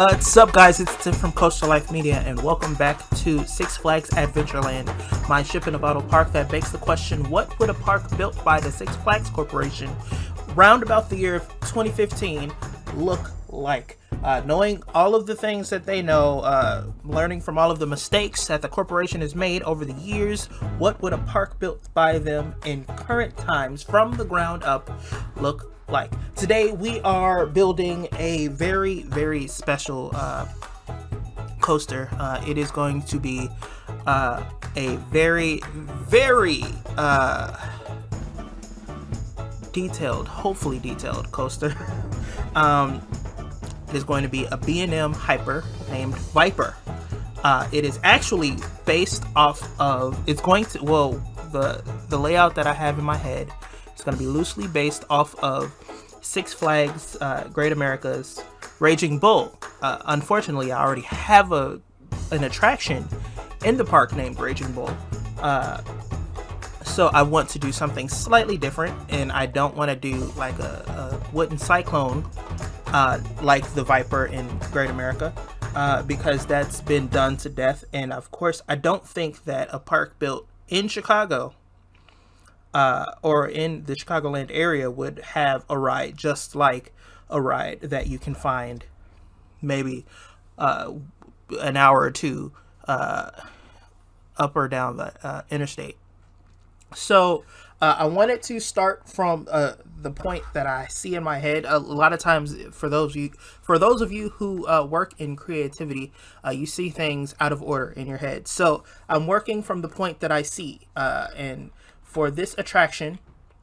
What's up, guys? It's Tim from Coastal Life Media, and welcome back to Six Flags Adventureland, my ship in a bottle park that begs the question: what would a park built by the Six Flags Corporation round about the year of 2015 look like? Knowing all of the things that they know, learning from all of the mistakes that the corporation has made over the years, what would a park built by them in current times from the ground up look like? Today we are building a very, very special coaster. It is going to be a very, very detailed, hopefully detailed coaster. It is going to be a B&M Hyper named Viper. It is actually based off of, the layout that I have in my head, it's going to be loosely based off of Six Flags Great America's Raging Bull. Unfortunately, I already have an attraction in the park named Raging Bull. So I want to do something slightly different, and I don't want to do like a wooden cyclone like the Viper in Great America, because that's been done to death. And of course, I don't think that a park built in Chicago or in the Chicagoland area would have a ride just like a ride that you can find maybe an hour or two up or down the interstate. So I wanted to start from the point that I see in my head. A lot of times, for those of you who work in creativity, you see things out of order in your head. So I'm working from the point that I see, and for this attraction,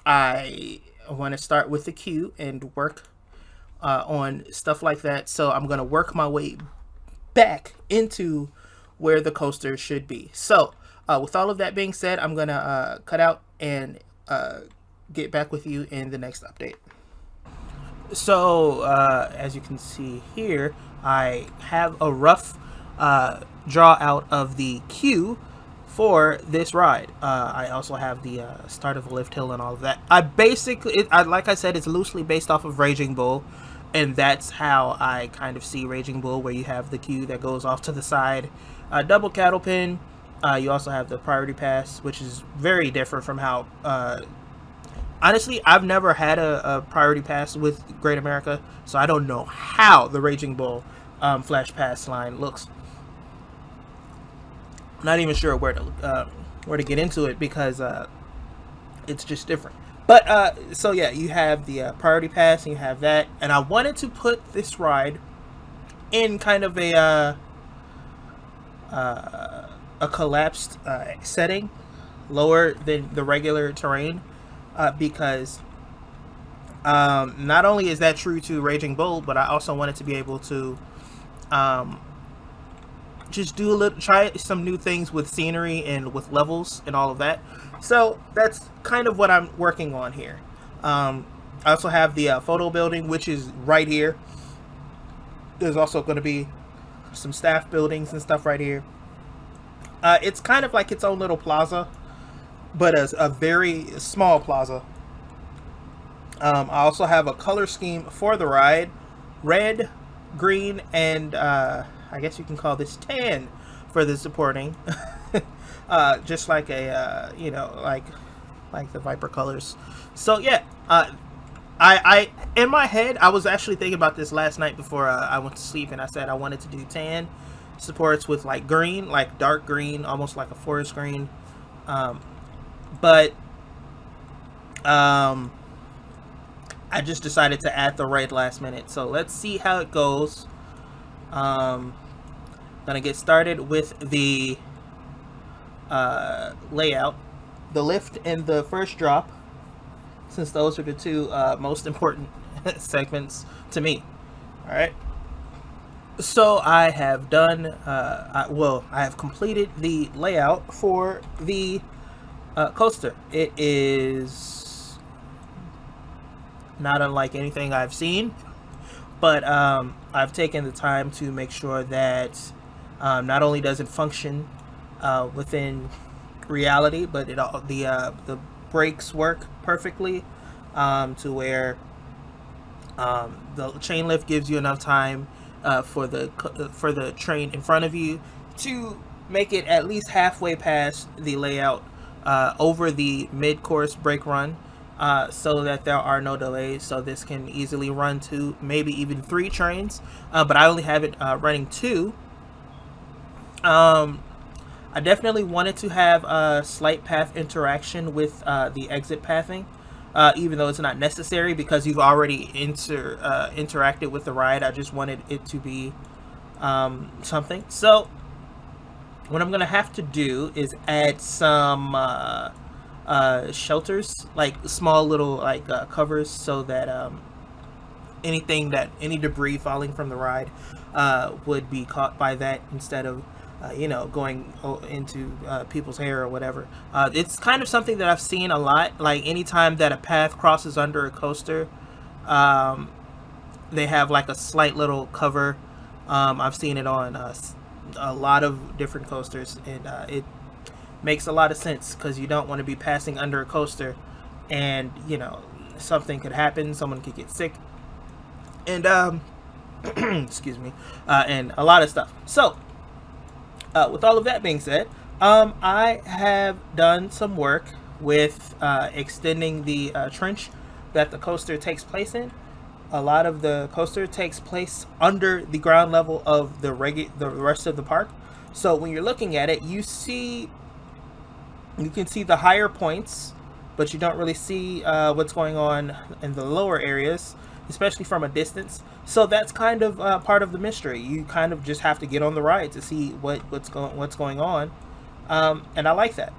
I want to start with the queue and work on stuff like that. So I'm going to work my way back into where the coaster should be. So with all of that being said, I'm going to cut out and get back with you in the next update. So as you can see here, I have a rough draw out of the queue for this ride. I also have the start of the lift hill and all of that. Like I said, it's loosely based off of Raging Bull, and that's how I kind of see Raging Bull, where you have the queue that goes off to the side, double cattle pin. You also have the priority pass, which is very different from how, honestly, I've never had a priority pass with Great America, so I don't know how the Raging Bull flash pass line looks. Not even sure where to get into it, because it's just different. But so yeah, you have the priority pass, and you have that, and I wanted to put this ride in kind of a collapsed setting, lower than the regular terrain, because not only is that true to Raging Bull, but I also wanted to be able to just try some new things with scenery and with levels and all of that. So that's kind of what I'm working on here. I also have the photo building, which is right here. There's also going to be some staff buildings and stuff right here. It's kind of like its own little plaza, but a very small plaza. I also have a color scheme for the ride: red, green, and I guess you can call this tan for the supporting. Just like like the Viper colors. So yeah, I in my head, I was actually thinking about this last night before I went to sleep, and I said I wanted to do tan supports with like green, like dark green, almost like a forest green. But I just decided to add the red last minute. So let's see how it goes. Gonna get started with the layout, the lift and the first drop, since those are the two most important segments to me. All right. So I have done, I have completed the layout for the coaster. It is not unlike anything I've seen, but I've taken the time to make sure that not only does it function within reality, but the brakes work perfectly, to where the chain lift gives you enough time for the train in front of you to make it at least halfway past the layout over the mid-course brake run, so that there are no delays. So this can easily run 2, maybe even 3 trains, but I only have it running 2. I definitely wanted to have a slight path interaction with the exit pathing, even though it's not necessary because you've already interacted with the ride. I just wanted it to be something. So what I'm gonna have to do is add some shelters, like small little like covers, so that any debris falling from the ride would be caught by that instead of going into people's hair or whatever. It's kind of something that I've seen a lot. Like anytime that a path crosses under a coaster, they have like a slight little cover. I've seen it on a lot of different coasters, and it makes a lot of sense because you don't want to be passing under a coaster, and something could happen. Someone could get sick, and excuse me, and a lot of stuff. So. With all of that being said, I have done some work with extending the trench that the coaster takes place in. A lot of the coaster takes place under the ground level of the rest of the park. So when you're looking at it, you can see the higher points, but you don't really see what's going on in the lower areas, especially from a distance. So that's kind of part of the mystery. You kind of just have to get on the ride to see what's going on, and I like that.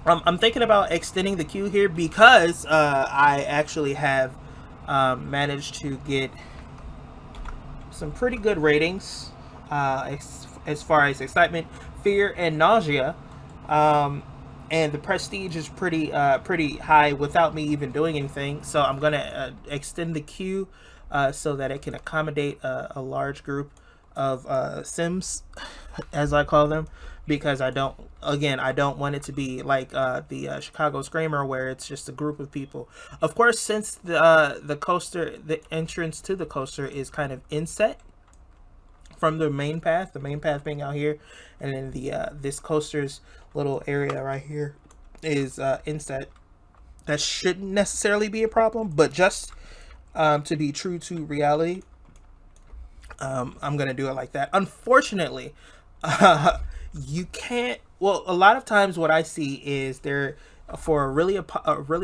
I'm thinking about extending the queue here because I actually have managed to get some pretty good ratings as far as excitement, fear, and nausea. And the prestige is pretty high without me even doing anything. So I'm gonna extend the queue so that it can accommodate a large group of Sims, as I call them, because I don't want it to be like the Chicago Screamer, where it's just a group of people. Of course, since the entrance to the coaster is kind of inset from the main path being out here, and then this coaster's little area right here is inset. That shouldn't necessarily be a problem, but just to be true to reality, I'm gonna do it like that. Unfortunately, you can't. Well, a lot of times what I see is for a really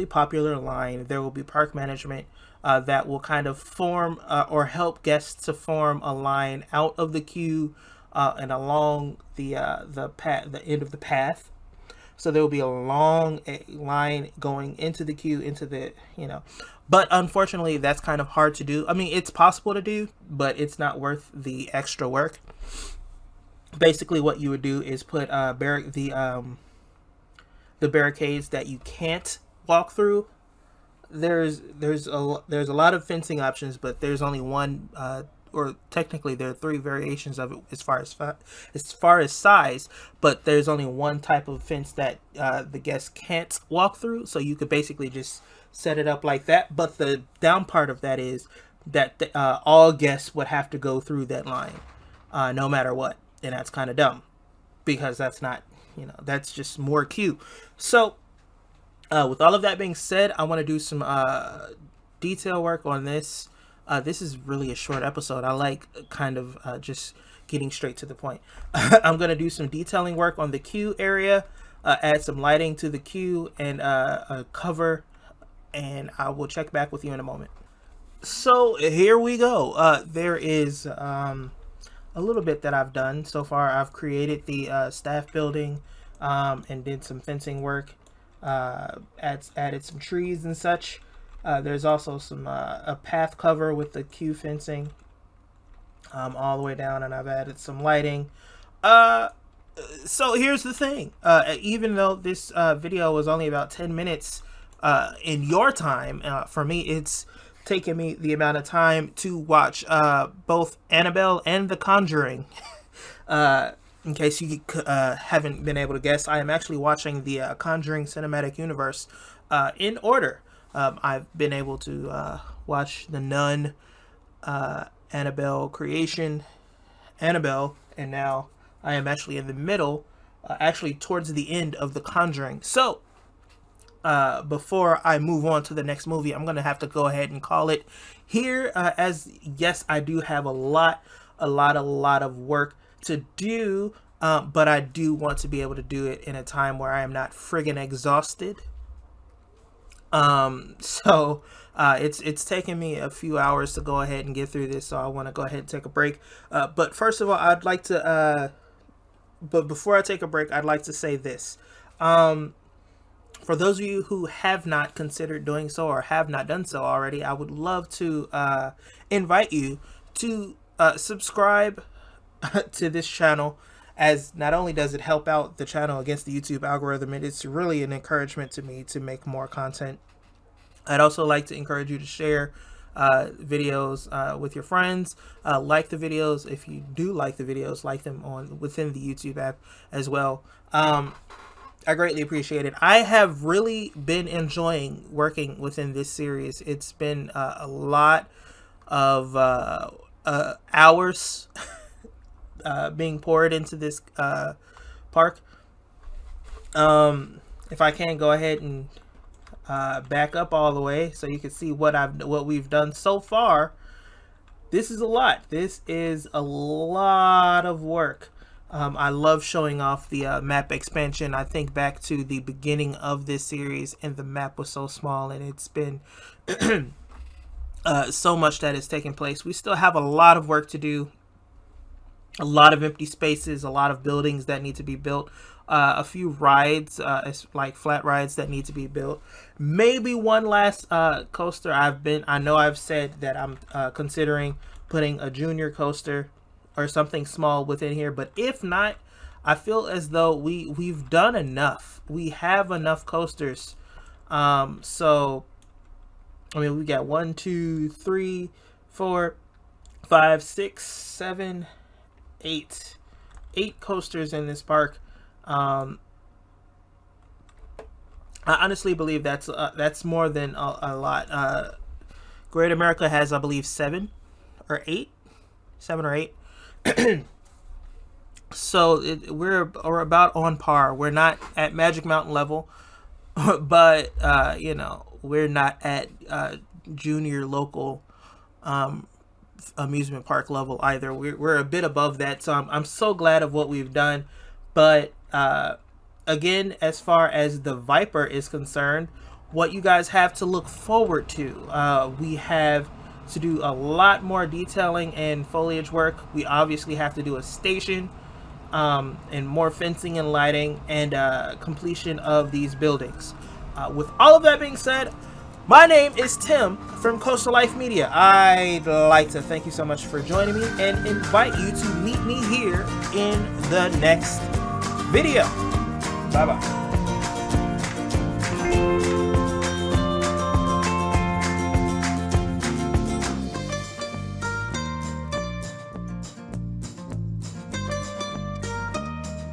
popular line, there will be park management that will kind of form or help guests to form a line out of the queue and along the end of the path. So there will be a long line going into the queue, but unfortunately that's kind of hard to do. I mean, it's possible to do, but it's not worth the extra work. Basically what you would do is put the barricades that you can't walk through. There's a lot of fencing options, but there's only one, or technically there are 3 variations of it as far as size, but there's only one type of fence that the guests can't walk through. So you could basically just set it up like that. But the down part of that is that all guests would have to go through that line, no matter what, and that's kind of dumb because that's not, that's just more queue. So with all of that being said, I want to do some detail work on this. This is really a short episode. I like kind of just getting straight to the point. I'm going to do some detailing work on the queue area, add some lighting to the queue and a cover, and I will check back with you in a moment. So here we go. There is a little bit that I've done so far. I've created the staff building and did some fencing work, added some trees and such. There's also some a path cover with the queue fencing all the way down, and I've added some lighting. So here's the thing. Even though this video was only about 10 minutes in your time, for me it's taken me the amount of time to watch both Annabelle and The Conjuring. In case you haven't been able to guess, I am actually watching the Conjuring cinematic universe in order. I've been able to watch The Nun Annabelle creation, Annabelle, and now I am actually in the middle, actually towards the end of The Conjuring. So, before I move on to the next movie, I'm gonna have to go ahead and call it here. As yes, I do have a lot of work to do, but I do want to be able to do it in a time where I am not friggin' exhausted. It's taken me a few hours to go ahead and get through this, so I want to go ahead and take a break. But first of all, I'd like to. But before I take a break, I'd like to say this. For those of you who have not considered doing so or have not done so already, I would love to invite you to subscribe to this channel, as not only does it help out the channel against the YouTube algorithm, it's really an encouragement to me to make more content. I'd also like to encourage you to share videos with your friends. Like the videos. If you do like the videos, like them within the YouTube app as well. I greatly appreciate it. I have really been enjoying working within this series. It's been a lot of hours being poured into this park. If I can go ahead and back up all the way so you can see what we've done so far. This is a lot. This is a lot of work. I love showing off the map expansion. I think back to the beginning of this series, and the map was so small, and it's been so much that has taken place. We still have a lot of work to do. A lot of empty spaces, a lot of buildings that need to be built, a few rides, like flat rides that need to be built. Maybe one last coaster. I know I've said that I'm considering putting a junior coaster or something small within here, but if not, I feel as though we've done enough. We have enough coasters. So I mean, we got 1, 2, 3, 4, 5, 6, 7, 8 coasters in this park. I honestly believe that's more than a lot. Great America has, I believe, 7 or 8. So we're about on par. We're not at Magic Mountain level, but you know, we're not at junior local amusement park level either. We're a bit above that, so I'm so glad of what we've done. But again, as far as the Viper is concerned, what you guys have to look forward to, we have to do a lot more detailing and foliage work. We obviously have to do a station, and more fencing and lighting, and completion of these buildings. With all of that being said, my name is Tim from Coastal Life Media. I'd like to thank you so much for joining me and invite you to meet me here in the next video. Bye-bye.